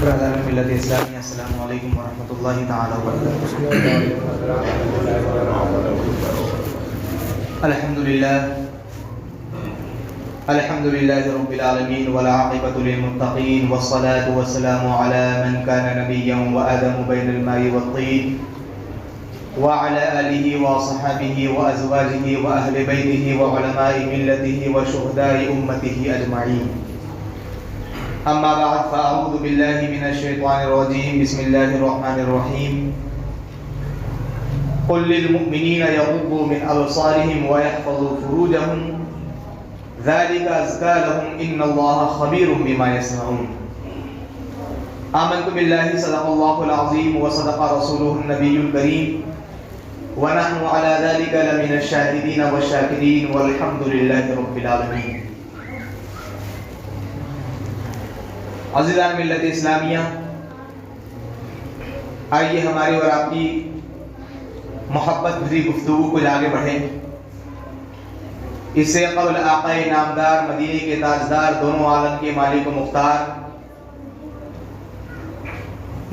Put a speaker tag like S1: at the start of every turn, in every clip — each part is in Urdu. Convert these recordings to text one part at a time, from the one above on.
S1: برادر ملت اسلامی، السلام علیکم ورحمۃ اللہ تعالی وبرکاتہ۔ الحمد للہ رب العالمین والعاقبۃ للمتقین والصلاة والسلام علی من کان نبیا وآدم بین الماء والطین وعلى آلہ وصحبہ وازواجہ واہل بیتہ وعلماء ملتہ وشہداء امتہ اجمعین۔ اما بعد فاعوذ باللہ من الشیطان الرجیم، بسم اللہ الرحمن الرحیم۔ قل للمؤمنین یغضوا من ابصارهم ويحفظوا فروجهم ذلك ازکى لهم ان اللہ خبیر بما یصنعون۔ آمنت باللہ صدق اللہ العظیم وصدق رسولہ النبی الکریم ونحن على ذلك لمن الشاہدین والشاکرین والحمد للہ رب العالمین۔ عزیزان ملت اسلامیہ، آئیے ہماری اور آپ کی محبت بھری گفتگو کو آگے بڑھیں۔ اس سے قبل آقا نامدار، مدینے کے تاجدار، دونوں عالم کے مالک و مختار،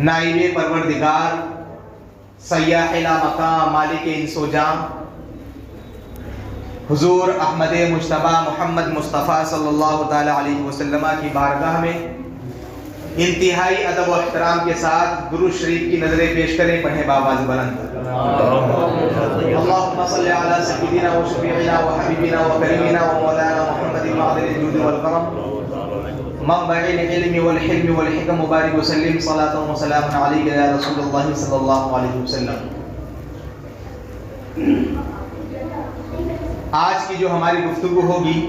S1: نائب پروردگار، سیاح لا مقام، مالک انس و جاں، حضور احمد مجتبیٰ محمد مصطفیٰ صلی اللہ تعالی علیہ وسلم کی بارگاہ میں انتہائی ادب و احترام کے ساتھ درود شریف کی نظریں پیش کریں، پڑھیں بآواز بلند۔ اللہم صلی علی سیدنا و شفیعنا و حبیبنا و کریمنا و مولانا محمد معدن الجود والکرم منبع العلم والحلم والحکم، مبارک وسلم صلاۃ و سلام علیک یا رسول اللہ صلی اللہ علیہ وسلم۔ آج کی جو ہماری گفتگو ہوگی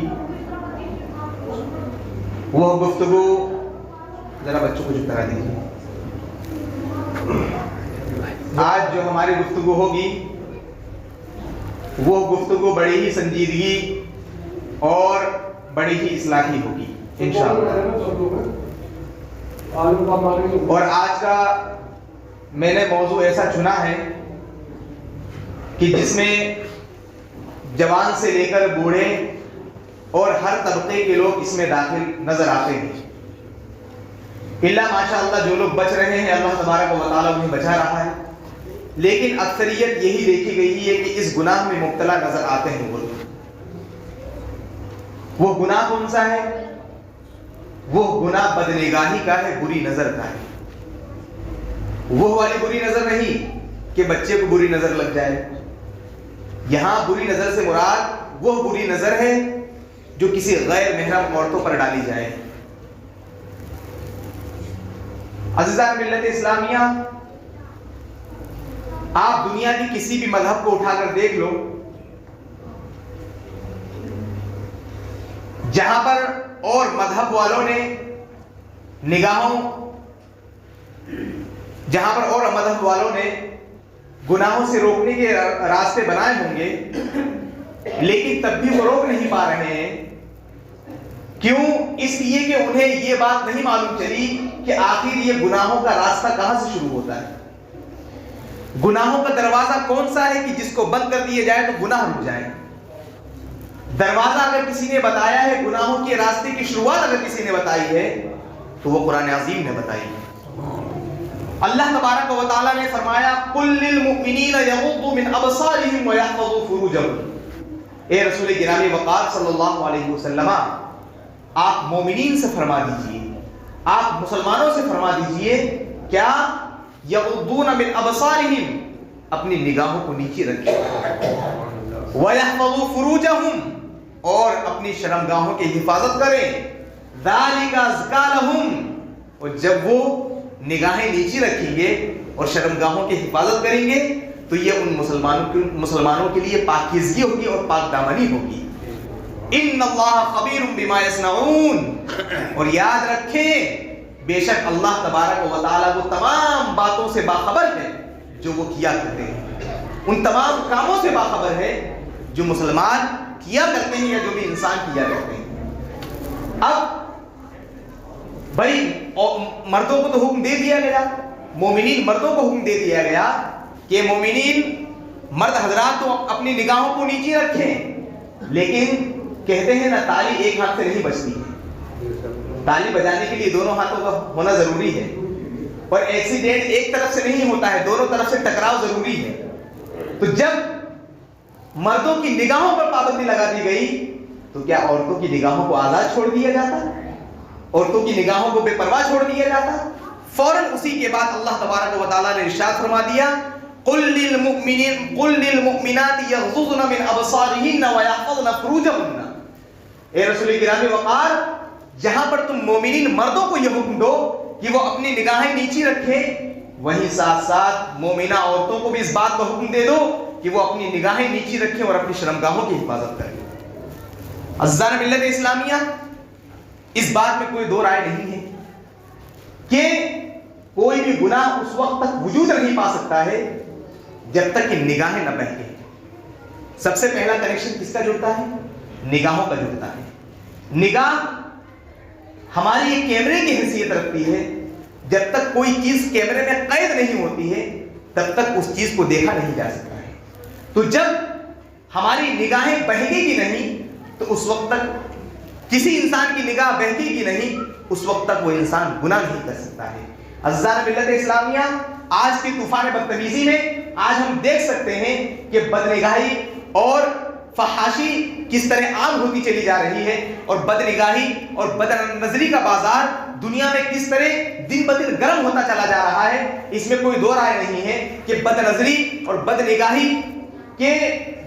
S1: وہ گفتگو، ذرا بچوں کو چپ کرا دیجیے، آج جو ہماری گفتگو ہوگی وہ گفتگو بڑی ہی سنجیدگی اور بڑی ہی اصلاحی ہوگی انشاءاللہ۔ اور آج کا میں نے موضوع ایسا چنا ہے کہ جس میں جوان سے لے کر بوڑھے اور ہر طبقے کے لوگ اس میں داخل نظر آتے ہیں۔ اللہ ماشاءاللہ جو لوگ بچ رہے ہیں اللہ تبارک و تعالیٰ انہیں بچا رہا ہے، لیکن اکثریت یہی دیکھی گئی ہے کہ اس گناہ میں مبتلا نظر آتے ہیں وہ لوگ۔ وہ گناہ کون سا ہے؟ وہ گناہ بدنگاہی کا ہے، بری نظر کا ہے۔ وہ والی بری نظر نہیں کہ بچے کو بری نظر لگ جائے، یہاں بری نظر سے مراد وہ بری نظر ہے جو کسی غیر محرم عورتوں پر ڈالی جائے۔ عزیزان ملت اسلامیہ، آپ دنیا کی کسی بھی مذہب کو اٹھا کر دیکھ لو، جہاں پر اور مذہب والوں نے گناہوں سے روکنے کے راستے بنائے ہوں گے، لیکن تب بھی وہ روک نہیں پا رہے ہیں۔ کیوں؟ اس لیے کہ انہیں یہ بات نہیں معلوم چلی کہ آخر یہ گناہوں کا راستہ کہاں سے شروع ہوتا ہے، گناہوں کا دروازہ کون سا ہے کہ جس کو بند کر دیا جائے تو گناہ رک جائے۔ دروازہ اگر کسی نے بتایا ہے، گناہوں کے راستے کی شروعات اگر کسی نے بتائی ہے تو وہ قرآن عظیم نے بتائی ہے۔ اللہ تبارک و تعالیٰ نے فرمایا قل للمؤمنین یغضوا من ابصارهم ويحفظوا فروجهم۔ اے رسول گرامی وقار صلی اللہ علیہ وسلم، آپ مومنین سے فرما دیجئے، آپ مسلمانوں سے فرما دیجئے، کیا؟ یغضون من ابصارهم، اپنی نگاہوں کو نیچے رکھیں، وَيَحْفَظُوا فُرُوجَهُمْ، اور اپنی شرمگاہوں کی حفاظت کریں، ذَلِكَ أَزْكَىٰ لَهُمْ، اور جب وہ نگاہیں نیچے رکھیں گے اور شرمگاہوں کی حفاظت کریں گے تو یہ ان مسلمانوں کے لیے پاکیزگی ہوگی اور پاک دامنی ہوگی۔ ان اللہ خبیر بما یصنعون، اور یاد رکھیں بے شک اللہ تبارک و تعالیٰ وہ تمام باتوں سے باخبر ہے جو وہ کیا کرتے ہیں، ان تمام کاموں سے باخبر ہے جو مسلمان کیا کرتے ہیں یا جو بھی انسان کیا کرتے ہیں۔ اب بھائی مردوں کو تو حکم دے دیا گیا، مومنین مردوں کو حکم دے دیا گیا کہ مومنین مرد حضرات تو اپنی نگاہوں کو نیچے رکھیں، لیکن کہتے ہیں نا تالی ایک ہاتھ سے نہیں بجتی، تالی بجانے کے لیے دونوں ہاتھوں کا ہونا ضروری ہے۔ اور ایکسیڈنٹ ایک طرف سے نہیں ہوتا ہے، دونوں طرف سے ٹکراؤ ضروری ہے۔ تو جب مردوں کی نگاہوں پر پابندی لگا دی گئی تو کیا عورتوں کی نگاہوں کو آزاد چھوڑ دیا جاتا؟ عورتوں کی نگاہوں کو بے پرواہ چھوڑ دیا جاتا؟ فوراً اسی کے بعد اللہ تبارک و تعالیٰ نے ارشاد فرما دیا قل للمؤمنات یغضضن من ابصارهن ويحفظن فروجهن۔ اے رسول گرامی وقار، جہاں پر تم مومنین مردوں کو یہ حکم دو کہ وہ اپنی نگاہیں نیچی رکھیں، وہیں ساتھ ساتھ مومنہ عورتوں کو بھی اس بات کا حکم دے دو کہ وہ اپنی نگاہیں نیچی رکھیں اور اپنی شرمگاہوں کی حفاظت کریں۔ عزیزان ملت اسلامیہ، اس بات میں کوئی دو رائے نہیں ہے کہ کوئی بھی گناہ اس وقت تک وجود نہیں پا سکتا ہے جب تک کہ نگاہیں نہ بہکیں۔ سب سے پہلا کنیکشن کس کا جڑتا ہے؟ نگاہوں کا جڑتا ہے۔ نگاہ ہماری ایک کیمرے کی حیثیت رکھتی ہے، جب تک کوئی چیز کیمرے میں قید نہیں ہوتی ہے تب تک اس چیز کو دیکھا نہیں جا سکتا ہے۔ تو جب ہماری نگاہیں بہکے گی نہیں تو اس وقت تک کسی انسان کی نگاہ بہکے گی نہیں، اس وقت تک وہ انسان گناہ نہیں کر سکتا ہے۔ عزیزان ملت اسلامیہ، آج کی طوفان بدتمیزی میں آج ہم دیکھ سکتے ہیں کہ بدنگاہی اور فحاشی کس طرح عام ہوتی چلی جا رہی ہے، اور بدنگاہی اور بد نظری کا بازار دنیا میں کس طرح دن بدن گرم ہوتا چلا جا رہا ہے۔ اس میں کوئی دو رائے نہیں ہے کہ بد نظری اور بدنگاہی کے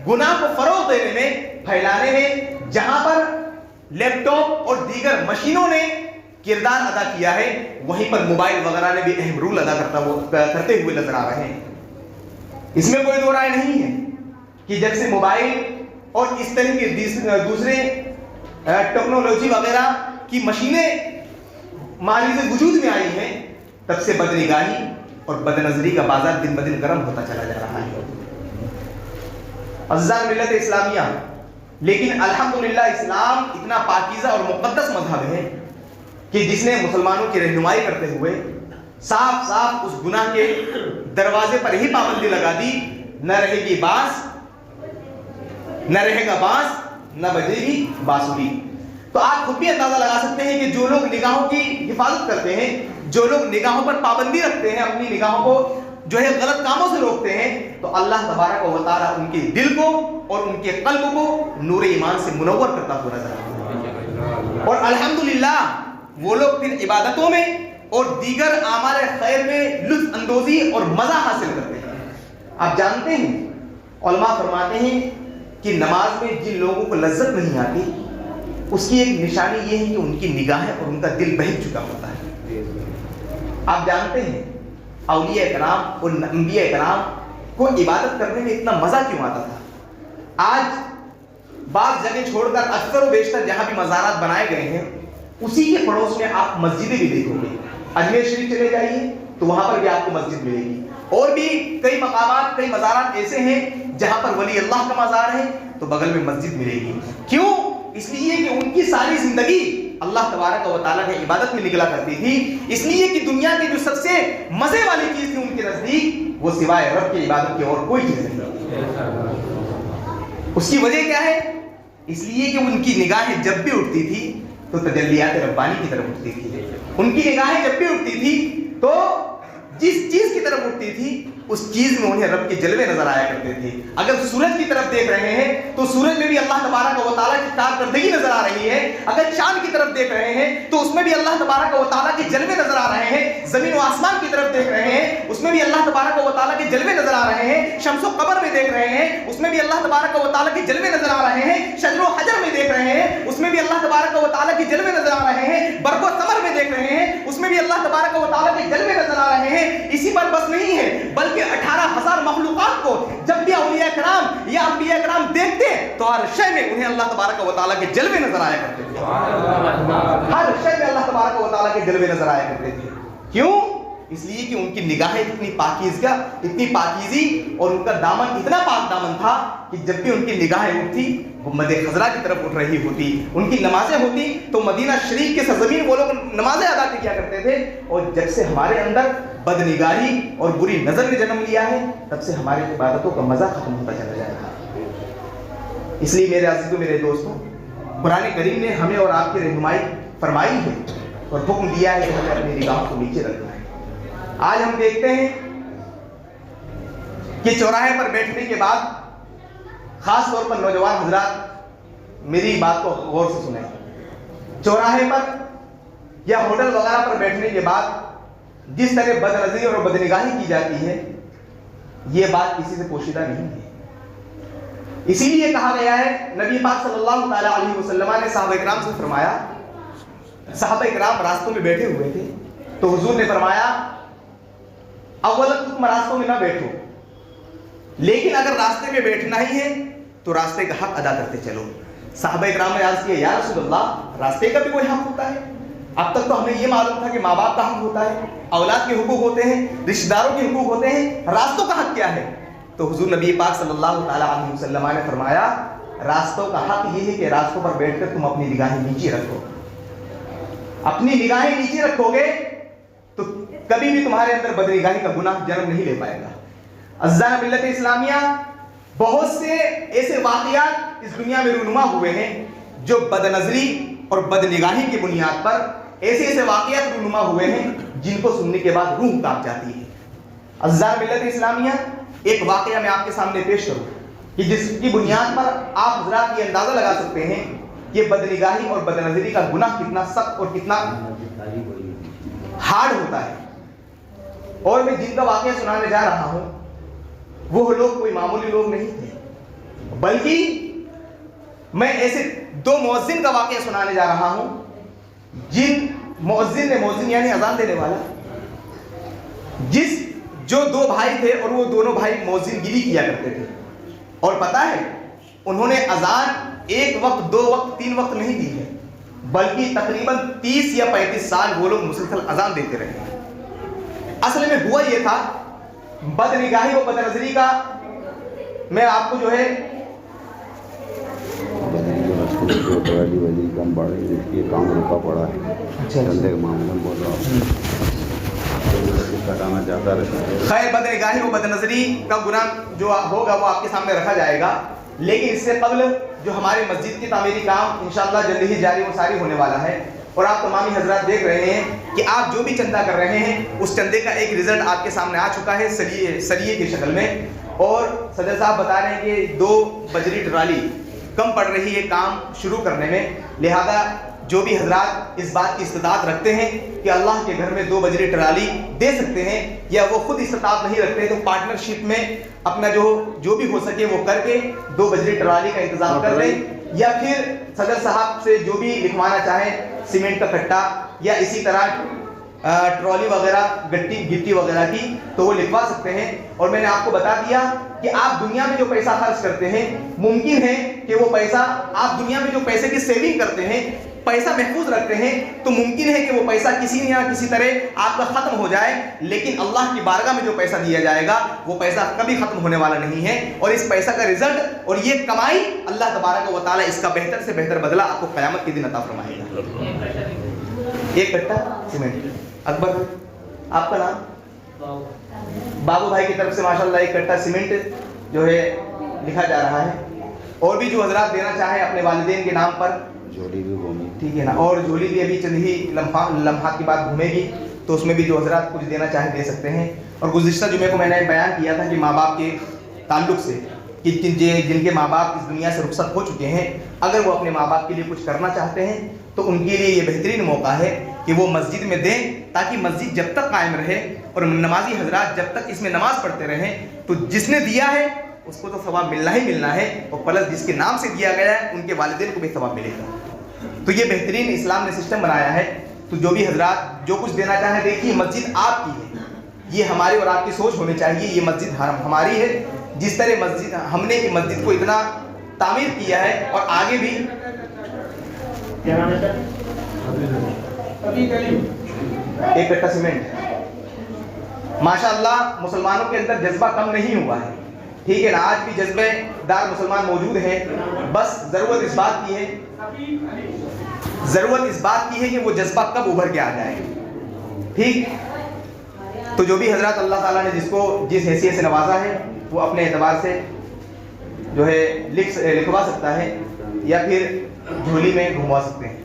S1: گناہ کو فروغ دینے میں، پھیلانے میں جہاں پر لیپ ٹاپ اور دیگر مشینوں نے کردار ادا کیا ہے، وہیں پر موبائل وغیرہ نے بھی اہم رول ادا کرتے ہوئے نظر آ رہے ہیں۔ اس میں کوئی دو رائے نہیں ہے کہ جب سے موبائل اور اس طرح کے دوسرے ٹیکنالوجی وغیرہ کی مشینیں مالیز وجود میں آئی ہیں، تب سے بدنگاہی اور بد نظری کا بازار دن بدن گرم ہوتا چلا جا رہا ہے۔ عزیزان ملت اسلامیہ، لیکن الحمدللہ اسلام اتنا پاکیزہ اور مقدس مذہب ہے کہ جس نے مسلمانوں کی رہنمائی کرتے ہوئے صاف صاف اس گناہ کے دروازے پر ہی پابندی لگا دی، نہ رہے گی بانس، نہ رہے گا بانس، نہ بجے گی بانسری۔ تو آپ خود بھی اندازہ لگا سکتے ہیں کہ جو لوگ نگاہوں کی حفاظت کرتے ہیں، جو لوگ نگاہوں پر پابندی رکھتے ہیں، اپنی نگاہوں کو جو ہے غلط کاموں سے روکتے ہیں، تو اللہ تبارک و تعالیٰ ان کے دل کو اور ان کے قلب کو نور ایمان سے منور کرتا ہوا نظر آتا ہے۔ اور الحمدللہ وہ لوگ پھر عبادتوں میں اور دیگر اعمال خیر میں لطف اندوزی اور مزہ حاصل کرتے ہیں۔ آپ جانتے ہیں، علماء فرماتے ہیں کہ نماز میں جن لوگوں کو لذت نہیں آتی، اس کی ایک نشانی یہ ہے کہ ان کی نگاہیں اور ان کا دل بہک چکا ہوتا ہے۔ آپ جانتے ہیں اولیاء کرام اور انبیاء کرام کو عبادت کرنے میں اتنا مزہ کیوں آتا تھا؟ آج بعض جگہ چھوڑ کر اکثر و بیشتر جہاں بھی مزارات بنائے گئے ہیں، اسی کے پڑوس میں آپ مسجدیں بھی دیکھو گے۔ اجمیر شریف چلے جائیے تو وہاں پر بھی آپ کو مسجد ملے گی، اور بھی کئی مقامات، کئی مزارات ایسے ہیں جہاں پر ولی اللہ کا مزار ہے تو بغل میں مسجد ملے گی۔ کیوں؟ اس لیے کہ ان کی ساری زندگی اللہ تبارک و تعالیٰ کی عبادت میں نکلا کرتی تھی، اس لیے کہ دنیا کی جو سب سے مزے والی چیز تھی ان کے نزدیک، وہ سوائے رب کی عبادت کی اور کوئی چیز نہیں۔ اس کی وجہ کیا ہے؟ اس لیے کہ ان کی نگاہیں جب بھی اٹھتی تھی تو تجلیات ربانی کی طرف اٹھتی تھی۔ ان کی نگاہیں جب بھی اٹھتی تھی تو جس چیز کی طرف اٹھتی تھی اس چیز میں انہیں رب کے جلوے نظر آیا کرتے تھے۔ اگر سورج کی طرف دیکھ رہے ہیں تو سورج میں بھی اللہ تبارک و تعالیٰ کی کارکردگی نظر آ رہی ہے۔ اگر چاند کی طرف دیکھ رہے ہیں تو اس میں بھی اللہ تبارک و تعالیٰ کے جلوے نظر آ رہے ہیں۔ زمین و آسمان کی طرف دیکھ رہے ہیں، اس میں بھی اللہ تبارک و تعالیٰ کے جلوے نظر آ رہے ہیں۔ شمس و قمر میں دیکھ رہے ہیں، اس میں بھی اللہ تبارک و تعالیٰ کے جلوے نظر آ رہے ہیں۔ شجر و حجر میں دیکھ رہے ہیں، اس میں بھی اللہ تبارک و تعالیٰ کے جلوے نظر آ رہے ہیں۔ برق و ثمر میں دیکھ رہے ہیں، اس میں بھی اللہ تبارک و تعالیٰ کے جلوے نظر آ رہے ہیں۔ اسی پر بس نہیں ہے، بلکہ 18,000 مخلوقات کو جب بھی اولیاء کرام یا انبیاء کرام دیکھتے تو ہر شے میں انہیں اللہ تبارک و تعالیٰ کے جلوے نظر آیا کرتے تھے۔ ہر شے میں اللہ تبارک و تعالیٰ کے جلوے نظر آیا کرتے تھے۔ کیوں؟ اس لیے کہ ان کی نگاہیں اتنی پاکیزی اور ان کا دامن اتنا پاک دامن تھا کہ جب بھی ان کی نگاہیں اٹھتی وہ مد خضرا کی طرف اٹھ رہی ہوتی۔ ان کی نمازیں ہوتی تو مدینہ شریف کے سرزمین وہ لوگ نمازیں ادا کیا کرتے تھے۔ اور جب سے ہمارے اندر بد نگاہی اور بری نظر نے جنم لیا ہے تب سے ہماری عبادتوں کا مزہ ختم ہوتا چلا جا رہا ہے۔ اس لیے میرے عزیزوں، میرے دوستوں، قرآن کریم نے ہمیں اور آپ کی رہنمائی فرمائی ہے اور حکم دیا ہے کہ ہمیں اپنی نگاہوں کو نیچے رکھنا ہے۔ آج ہم دیکھتے ہیں کہ چوراہے پر بیٹھنے کے بعد، خاص طور پر نوجوان حضرات میری بات کو غور سے سنیں، چوراہے پر یا ہوٹل وغیرہ پر بیٹھنے کے بعد جس طرح بد نظری اور بد نگاہی کی جاتی ہے، یہ بات کسی سے پوشیدہ نہیں ہے۔ اسی لیے کہا گیا ہے، نبی پاک صلی اللہ تعالیٰ علیہ وسلم نے صحابہ اکرام سے فرمایا، صحابہ اکرام راستوں میں بیٹھے ہوئے تھے تو حضور نے فرمایا اولا تم راستوں میں نہ بیٹھو، لیکن اگر راستے میں بیٹھنا ہی ہے تو راستے کا حق ادا کرتے چلو۔ صحابہ اکرام نے عرض کیا یا رسول اللہ، راستے کا بھی کوئی حق ہوتا ہے؟ اب تک تو ہمیں یہ معلوم تھا کہ ماں باپ کا حق ہوتا ہے، اولاد کے حقوق ہوتے ہیں، رشتہ داروں کے حقوق ہوتے ہیں، راستوں کا حق کیا ہے؟ تو حضور نبی پاک صلی اللہ تعالیٰ علیہ وسلم نے فرمایا راستوں کا حق یہ ہے کہ راستوں پر بیٹھ کر تم اپنی نگاہیں نیچے رکھو۔ اپنی نگاہیں نیچے رکھو گے تو کبھی بھی تمہارے اندر بد نگاہی کا گناہ جنم نہیں لے پائے گا۔ عزیزان ملت اسلامیہ، بہت سے ایسے واقعات اس دنیا میں رونما ہوئے ہیں جو بد نظری اور بد نگاہی کی بنیاد پر ایسے واقعات رونما ہوئے ہیں جن کو سننے کے بعد روح کانپ جاتی ہے۔ عزیزان ملت اسلامیہ، ایک واقعہ میں آپ کے سامنے پیش کروں کہ جس کی بنیاد پر آپ حضرات یہ اندازہ لگا سکتے ہیں کہ بد نگاہی اور بد نظری کا گناہ کتنا سخت اور کتنا ہارڈ ہوتا ہے۔ اور میں جن کا واقعہ سنانے جا رہا ہوں وہ لوگ کوئی معمولی لوگ نہیں تھے، بلکہ میں ایسے دو مؤذن کا واقعہ سنانے جا رہا ہوں جن مؤذن یعنی اذان دینے والا، جو دو بھائی تھے اور وہ دونوں بھائی مؤذن گیری کیا کرتے تھے، اور پتہ ہے انہوں نے اذان ایک وقت، دو وقت، تین وقت نہیں دی ہے، بلکہ تقریباً 30 یا 35 سال وہ لوگ مسلسل اذان دیتے رہے۔ اصل میں ہوا یہ تھا، بد نگاہی و بد نظری کا میں آپ کو جو ہے
S2: کام رکا پڑا ہے، چندے کا معاملہ بول رہا ہوں، کٹانا چاہتا رہتا ہے۔
S1: خیر، بد نگاہی و بد نظری کا گناہ جو ہوگا وہ آپ کے سامنے رکھا جائے گا، لیکن اس سے قبل جو ہمارے مسجد کی تعمیری کام انشاءاللہ جلدی ہی جاری و ساری ہونے والا ہے، اور آپ تمامی حضرات دیکھ رہے ہیں کہ آپ جو بھی چندہ کر رہے ہیں اس چندے کا ایک رزلٹ آپ کے سامنے آ چکا ہے سریے کی شکل میں، اور صدر صاحب بتا رہے ہیں کہ 2 بجری ٹرالی کم پڑ رہی ہے کام شروع کرنے میں، لہذا جو بھی حضرات اس بات کی استطاعت رکھتے ہیں کہ اللہ کے گھر میں 2 بجری ٹرالی دے سکتے ہیں، یا وہ خود استطاعت نہیں رکھتے تو پارٹنرشپ میں اپنا جو بھی ہو سکے وہ کر کے 2 بجری ٹرالی کا انتظام کر لیں، یا پھر صدر صاحب سے جو بھی لکھوانا چاہیں سیمنٹ کا کٹا یا اسی طرح ٹرالی وغیرہ گٹی وغیرہ کی تو وہ لکھوا سکتے ہیں۔ اور میں نے آپ کو بتا دیا کہ آپ دنیا میں جو پیسہ خرچ کرتے ہیں، ممکن ہے کہ وہ پیسہ آپ دنیا میں جو پیسے کی سیونگ کرتے ہیں، پیسہ محفوظ رکھتے ہیں، تو ممکن ہے کہ وہ پیسہ کسی نہ کسی طرح آپ کا ختم ہو جائے، لیکن اللہ کی بارگاہ میں جو پیسہ دیا جائے گا وہ پیسہ کبھی ختم ہونے والا نہیں ہے، اور اس پیسہ کا رزلٹ اور یہ کمائی اللہ تبارک و تعالی اس کا بہتر سے بہتر بدلہ آپ کو قیامت کے دن عطا فرمائے گا۔ 1 کٹا سیمنٹ، اکبر آپ کا نام؟ بابو بھائی کی طرف سے ماشاءاللہ 1 کٹا سیمنٹ جو ہے لکھا جا رہا ہے، اور بھی جو حضرات دینا چاہیں اپنے والدین کے نام پر
S2: جھولی بھی گھومی،
S1: ٹھیک ہے نا، اور جھولی بھی ابھی چند ہی لمحات کے بعد گھومے گی، تو اس میں بھی جو حضرات کچھ دینا چاہیں دے سکتے ہیں۔ اور گزشتہ جمعے کو میں نے بیان کیا تھا کہ ماں باپ کے تعلق سے کہ جن کے ماں باپ اس دنیا سے رخصت ہو چکے ہیں، اگر وہ اپنے ماں باپ کے لیے کچھ کرنا چاہتے ہیں تو ان کے لیے یہ بہترین موقع ہے کہ وہ مسجد میں دیں، تاکہ مسجد جب تک قائم رہے اور نمازی حضرات جب تک اس میں نماز پڑھتے رہیں تو جس نے دیا ہے اس کو تو ثواب ملنا ہی ملنا ہے، اور پلس جس کے نام سے دیا گیا ہے ان کے والدین کو بھی ثواب ملے گا۔ تو یہ بہترین اسلام نے سسٹم بنایا ہے۔ تو جو بھی حضرات جو کچھ دینا چاہیں، دیکھیے مسجد آپ کی ہے، یہ ہماری اور آپ کی سوچ ہونی چاہیے، یہ مسجد ہماری ہے، جس طرح مسجد ہم نے مسجد کو اتنا تعمیر کیا ہے اور آگے بھی 1 کٹا سیمنٹ، ماشاءاللہ مسلمانوں کے اندر جذبہ کم نہیں ہوا ہے، ٹھیک ہے نا، آج بھی جذبے دار مسلمان موجود ہیں، بس ضرورت اس بات کی ہے کہ وہ جذبہ کب ابھر کے آ جائے، ٹھیک۔ تو جو بھی حضرات اللہ تعالیٰ نے جس کو جس حیثیت سے نوازا ہے وہ اپنے اعتبار سے جو ہے لکھوا سکتا ہے یا پھر جھولی میں گھموا سکتے ہیں۔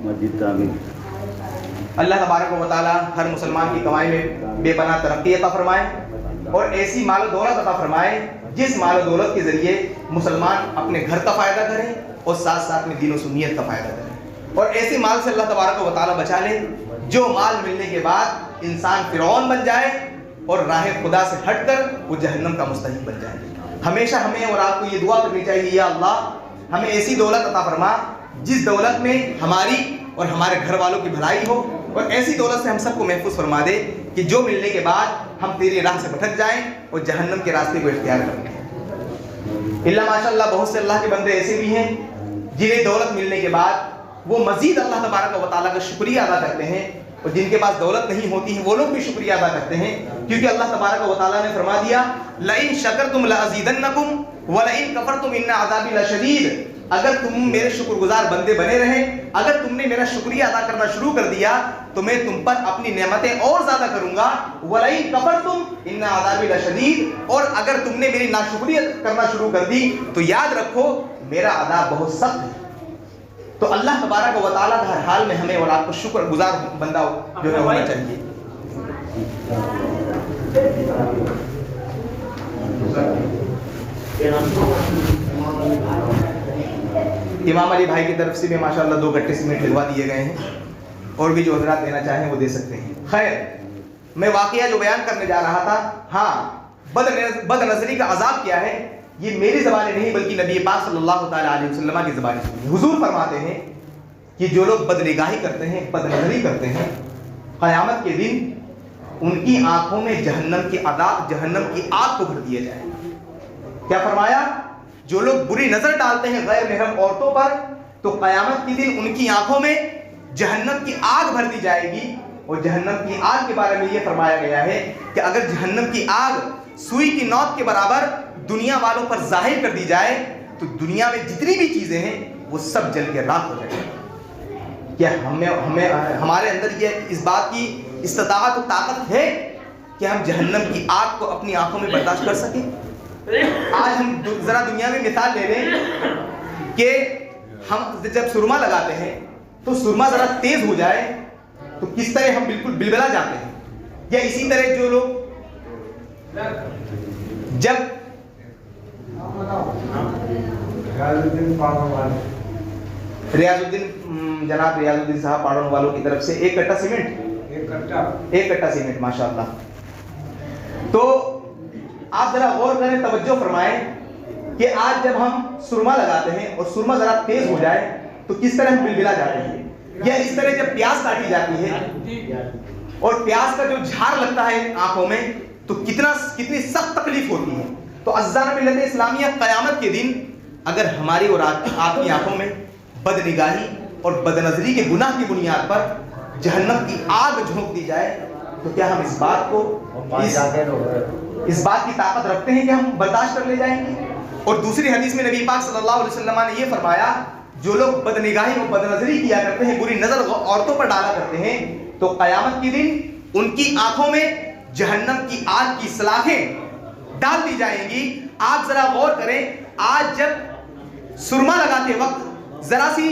S2: مسجد تعمیر
S1: اللہ تبارک و تعالی ہر مسلمان کی کمائی میں بے پناہ ترقی عطا فرمائے اور ایسی مال و دولت عطا فرمائے جس مال و دولت کے ذریعے مسلمان اپنے گھر کا فائدہ کریں اور ساتھ ساتھ میں دین و سنیت کا فائدہ کریں، اور ایسے مال سے اللہ تبارک و تعالی بچا لے جو مال ملنے کے بعد انسان فرعون بن جائے اور راہ خدا سے ہٹ کر وہ جہنم کا مستحق بن جائے۔ ہمیشہ ہمیں اور آپ کو یہ دعا کرنی چاہیے، یا اللہ ہمیں ایسی دولت عطا فرما جس دولت میں ہماری اور ہمارے گھر والوں کی بھلائی ہو، اور ایسی دولت سے ہم سب کو محفوظ فرما دے کہ جو ملنے کے بعد ہم تیری راہ سے بھٹک جائیں اور جہنم کے راستے کو اختیار کر لیں۔ اللہ ماشاء اللہ بہت سے اللہ کے بندے ایسے بھی ہیں جنہیں دولت ملنے کے بعد وہ مزید اللہ تبارک و تعالیٰ کا شکریہ ادا کرتے ہیں، اور جن کے پاس دولت نہیں ہوتی ہے وہ لوگ بھی شکریہ ادا کرتے ہیں، کیونکہ اللہ تبارک و تعالیٰ نے فرما دیا لئن شکرتم لازیدنکم ولئن کفرتم ان عذابی لشدید۔ اگر تم میرے شکر گزار بندے بنے رہے، اگر تم نے میرا شکریہ ادا کرنا شروع کر دیا تو میں تم پر اپنی نعمتیں اور زیادہ کروں گا، وَلَئِن كَفَرْتُمْ إِنَّ عَذَابِي لَشَدِيدٌ، اور اگر تم نے میری ناشکری کرنا شروع کر دی تو یاد رکھو میرا عذاب بہت سخت ہے۔ تو اللہ تبارک و تعالیٰ کا ہر حال میں ہمیں اور آپ کو شکر گزار بندہ جو ہے ہونا چاہیے۔ امام علی بھائی کی طرف سے بھی ماشاءاللہ 2 گٹے سیمنٹ لگوا دیے گئے ہیں، اور بھی جو حضرات دینا چاہیں وہ دے سکتے ہیں۔ خیر، میں واقعہ جو بیان کرنے جا رہا تھا، ہاں بد نظری کا عذاب کیا ہے یہ میری زبانیں نہیں بلکہ نبی پاک صلی اللہ تعالیٰ علیہ وسلم کی زبانیں سنی۔ حضور فرماتے ہیں کہ جو لوگ بد نگاہی کرتے ہیں، بد نظری کرتے ہیں، قیامت کے دن ان کی آنکھوں میں جہنم کی آگ کو بھر دیا جائے۔ کیا فرمایا؟ جو لوگ بری نظر ڈالتے ہیں غیر محرم عورتوں پر تو قیامت کے دن ان کی آنکھوں میں جہنم کی آگ بھر دی جائے گی، اور جہنم کی آگ کے بارے میں یہ فرمایا گیا ہے کہ اگر جہنم کی آگ سوئی کی نوک کے برابر دنیا والوں پر ظاہر کر دی جائے تو دنیا میں جتنی بھی چیزیں ہیں وہ سب جل کے راکھ ہو جائیں گی۔ کیا ہمارے اندر یہ اس بات کی استطاعت و طاقت ہے کہ ہم جہنم کی آگ کو اپنی آنکھوں میں برداشت کر سکیں؟ آج ہم ذرا دنیا میں مثال لے لیں کہ ہم جب سرما لگاتے ہیں تو سرما ذرا تیز ہو جائے تو کس طرح ہم بالکل بلبلا جاتے ہیں، یا اسی طرح جو لوگ جب ریاض الدین جناب ریاض الدین صاحب پاڑون والوں کی طرف سے 1 کٹا سیمنٹ ماشاءاللہ۔ تو آپ ذرا غور کریں، توجہ فرمائیں کہ آج جب ہم سرما لگاتے ہیں اور سرما ذرا تیز ہو جائے تو کس طرح ہم بلبلا جاتے ہیں، یا اس طرح جب پیاز کاٹی جاتی ہے اور پیاز کا جو جھاڑ لگتا ہے آنکھوں میں تو کتنی سخت تکلیف ہوتی ہے۔ تو عزیزان ملت اسلامیہ، قیامت کے دن اگر ہماری اور آپ کی آنکھوں میں بد نگاہی اور بد نظری کے گناہ کی بنیاد پر جہنم کی آگ جھونک دی جائے تو کیا ہم اس بات کی طاقت رکھتے ہیں کہ ہم برداشت کر لے جائیں گے؟ اور دوسری حدیث میں نبی پاک صلی اللہ علیہ وسلم نے یہ فرمایا جو لوگ بد نگاہی اور بد نظری کیا کرتے ہیں، بری نظر عورتوں پر ڈالا کرتے ہیں، تو قیامت کے دن ان کی آنکھوں میں جہنم کی آگ کی سلاخیں ڈال دی جائیں گی۔ آپ ذرا غور کریں، آج جب سرما لگاتے وقت ذرا سی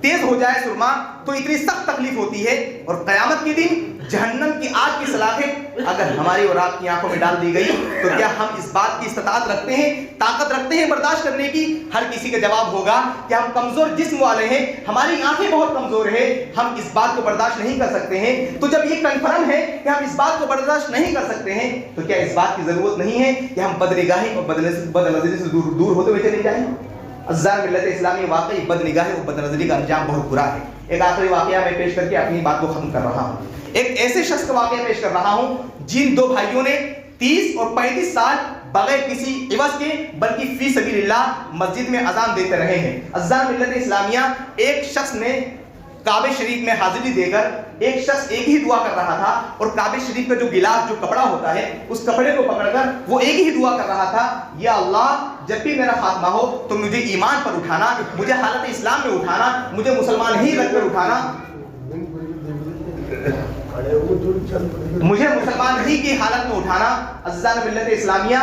S1: تیز ہو جائے سرما تو اتنی سخت تکلیف ہوتی ہے، اور قیامت کے دن جہنم کی آگ کی سلاخیں اگر ہماری اور آپ کی آنکھوں میں ڈال دی گئی تو کیا ہم اس بات کی استطاعت رکھتے ہیں، طاقت رکھتے ہیں برداشت کرنے کی؟ ہر کسی کا جواب ہوگا کہ ہم کمزور جسم والے ہیں، ہماری آنکھیں بہت کمزور ہیں، ہم اس بات کو برداشت نہیں کر سکتے ہیں۔ تو جب یہ کنفرم ہے کہ ہم اس بات کو برداشت نہیں کر سکتے ہیں تو کیا اس بات کی ضرورت نہیں ہے کہ ہم بد نگاہی اور بد نظری سے دور ہوتے ہوئے چلے جائیں؟ عزیزان ملت اسلامی، واقعی بد نگاہی اور بد نظری کا انجام بہت برا ہے۔ ایک آخری واقعہ میں پیش کر کے اپنی بات کو ختم کر رہا ہوں۔ ایک ایسے شخص کا واقعہ پیش کر رہا ہوں جن 2 بھائیوں نے 30 اور 35 سال بغیر کسی عوض کے بلکہ فی سبیل اللہ مسجد میں اذان دیتے رہے ہیں۔ عزیزان ملت اسلامیہ، ایک شخص نے کعبہ شریف میں حاضری دے کر ایک شخص ایک ہی دعا کر رہا تھا، اور کعبہ شریف کا جو گلاف جو کپڑا ہوتا ہے اس کپڑے کو پکڑ کر وہ ایک ہی دعا کر رہا تھا، یا اللہ جب بھی میرا خاتمہ ہو تو مجھے ایمان پر اٹھانا، مجھے حالت اسلام میں اٹھانا، مجھے مسلمان ہی رکھ کر اٹھانا، مجھے مسلمان ہی کی حالت میں اٹھانا۔ عزیزان ملت اسلامیہ،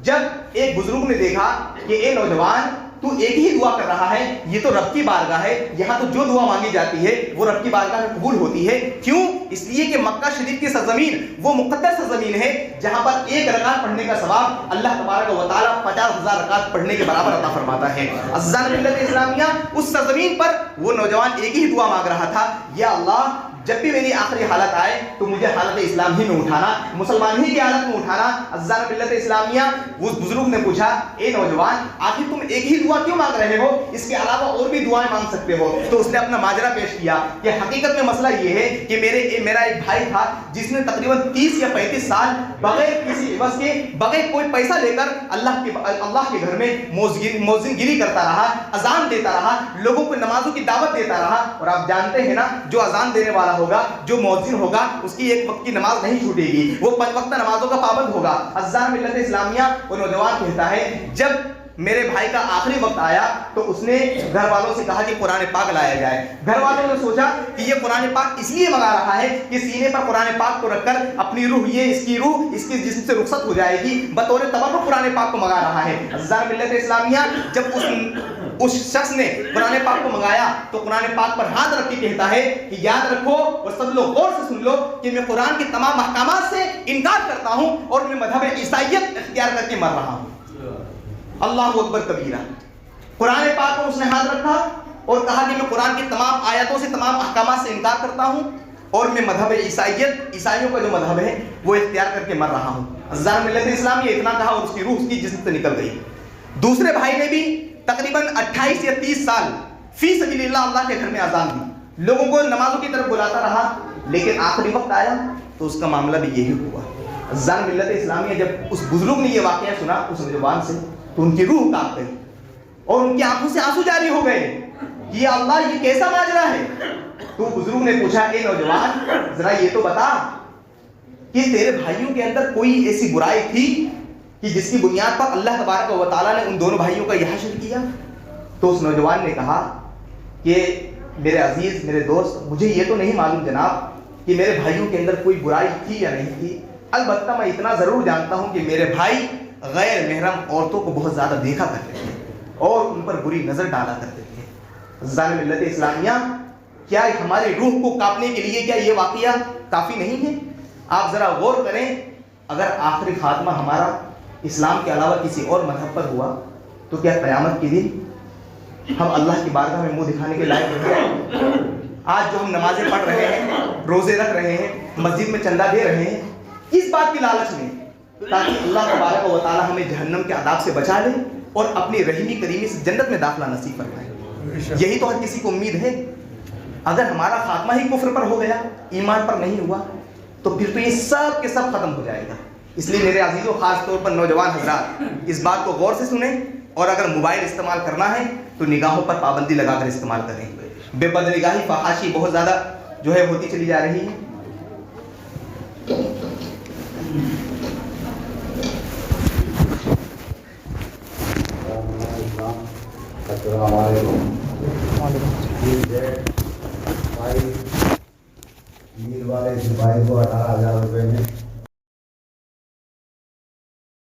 S1: جب ایک بزرگ نے دیکھا کہ اے نوجوان تو ایک ہی دعا کر رہا ہے, یہ تو رب کی بارگاہ ہے, یہاں تو جو دعا مانگی جاتی ہے وہ رب کی بارگاہ میں قبول ہوتی ہے. کیوں؟ اس لیے کہ مکہ شریف کی سرزمین وہ مقدس سرزمین ہے جہاں پر ایک رکعت پڑھنے کا ثواب اللہ تبارک و تعالیٰ 50,000 رکعت پڑھنے کے برابر عطا فرماتا ہے. عزیزان ملت اسلامیہ, اس سرزمین پر وہ نوجوان ایک ہی دعا مانگ رہا تھا, یا اللہ جب بھی میری آخری حالت آئے تو مجھے حالت اسلام ہی میں اٹھانا, مسلمان ہی کی حالت میں اٹھانا. عزیزان ملت اسلامیہ, اس بزرگ نے پوچھا, اے نوجوان آخر تم ایک ہی دعا کیوں مانگ رہے ہو, اس کے علاوہ اور بھی دعائیں مانگ سکتے ہو. تو اس نے اپنا ماجرا پیش کیا کہ حقیقت میں مسئلہ یہ ہے کہ میرا ایک بھائی تھا جس نے تقریباً 30 یا 35 سال بغیر کسی عوض کے, بغیر کوئی پیسہ لے کر اللہ کے گھر میں مؤذن گیری کرتا رہا, اذان دیتا رہا, لوگوں کو نمازوں کی دعوت دیتا رہا. اور آپ جانتے ہیں نا, جو اذان دینے والا ہوگا, جو مؤذن ہوگا, اس کی ایک وقت کی نماز نہیں چھوٹے گی, وہ 5 وقتہ نمازوں کا پابند ہوگا. عزیزان ملت اسلامیہ, وہ نوجوان کہتا ہے جب میرے بھائی کا آخری وقت آیا تو اس نے گھر والوں سے کہا کہ قرآن پاک لایا جائے. گھر والوں نے سوچا کہ یہ قرآن پاک اس لیے منگا رہا ہے کہ سینے پر قرآن پاک کو رکھ کر اپنی روح, یہ اس کی روح اس کے جسم سے رخصت ہو جائے گی, بطور تبرک قرآن پاک کو منگا رہا ہے. عزیزان ملت اسلامیہ, جب اس شخص نے قرآن پاک کو منگایا تو قرآن پاک پر ہاتھ رکھ کے کہتا ہے کہ یاد رکھو اور سب لوگ غور سے سن لو کہ میں قرآن کے تمام احکامات سے انکار کرتا ہوں اور میں مذہب عیسائیت اختیار کر کے مر رہا ہوں. اللہ اکبر کبیرہ. قرآن پاک پر اس نے ہاتھ رکھا اور کہا کہ میں قرآن کی تمام آیتوں سے, تمام احکامات سے انکار کرتا ہوں اور میں مذہب عیسائیت, عیسائیوں کا جو مذہب ہے وہ اختیار کر کے مر رہا ہوں. عزیزان ملت اسلام, یہ اتنا کہا اور اس کی روح اس کی جسم سے نکل گئی. دوسرے بھائی نے بھی تقریباً 28 یا 30 سال فی سبیل اللہ کے گھر میں اذان دی, لوگوں کو نمازوں کی طرف بلاتا رہا, لیکن آخری وقت آیا تو اس کا معاملہ بھی یہی ہوا. عزیزان ملت اسلامیہ, جب اس بزرگ نے یہ واقعہ سنا اس نوجوان سے تو ان کی روح کانپ گئی اور ان کی آنکھوں سے آنسو جاری ہو گئے کہ یا اللہ یہ کیسا ماجرا ہے. تو بزرگ نے پوچھا, اے نوجوان ذرا یہ تو بتا کہ تیرے بھائیوں کے اندر کوئی ایسی برائی تھی کہ جس کی بنیاد پر اللہ تبارک و تعالیٰ نے ان دونوں بھائیوں کا یہ حشر کیا؟ تو اس نوجوان نے کہا کہ میرے عزیز, میرے دوست, مجھے یہ تو نہیں معلوم جناب کہ میرے بھائیوں کے اندر کوئی برائی تھی یا نہیں تھی. البتہ میں اتنا ضرور جانتا ہوں کہ میرے بھائی غیر محرم عورتوں کو بہت زیادہ دیکھا کرتے تھے اور ان پر بری نظر ڈالا کرتے تھے. عزیزان ملت اسلامیہ, کیا ہماری روح کو کاپنے کے لیے کیا یہ واقعہ کافی نہیں ہے؟ آپ ذرا غور کریں, اگر آخری خاتمہ ہمارا اسلام کے علاوہ کسی اور مذہب پر ہوا تو کیا قیامت کے دن ہم اللہ کی بارگاہ میں منہ دکھانے کے لائق ہیں؟ آج جو ہم نمازیں پڑھ رہے ہیں, روزے رکھ رہے ہیں, مسجد میں چندہ دے رہے ہیں, اس بات کی لالچ میں تاکہ اللہ تبارک و تعالیٰ ہمیں جہنم کے عذاب سے بچا لے اور اپنی رحیمی کریمی سے جنت میں داخلہ نصیب فرمائے. یہی تو ہر کسی کو امید ہے. اگر ہمارا خاتمہ ہی کفر پر ہو گیا, ایمان پر نہیں ہوا, تو پھر تو یہ سب کے سب ختم ہو جائے گا. اس لیے میرے عزیزوں, خاص طور پر نوجوان حضرات, اس بات کو غور سے سنیں اور اگر موبائل استعمال کرنا ہے تو نگاہوں پر پابندی لگا کر استعمال کریں. بے بدنگاہی, فحاشی بہت زیادہ جو ہے ہوتی چلی جا رہی ہے.
S2: السلام علیکم. امید والے سپاہی کو 18,000 روپے میں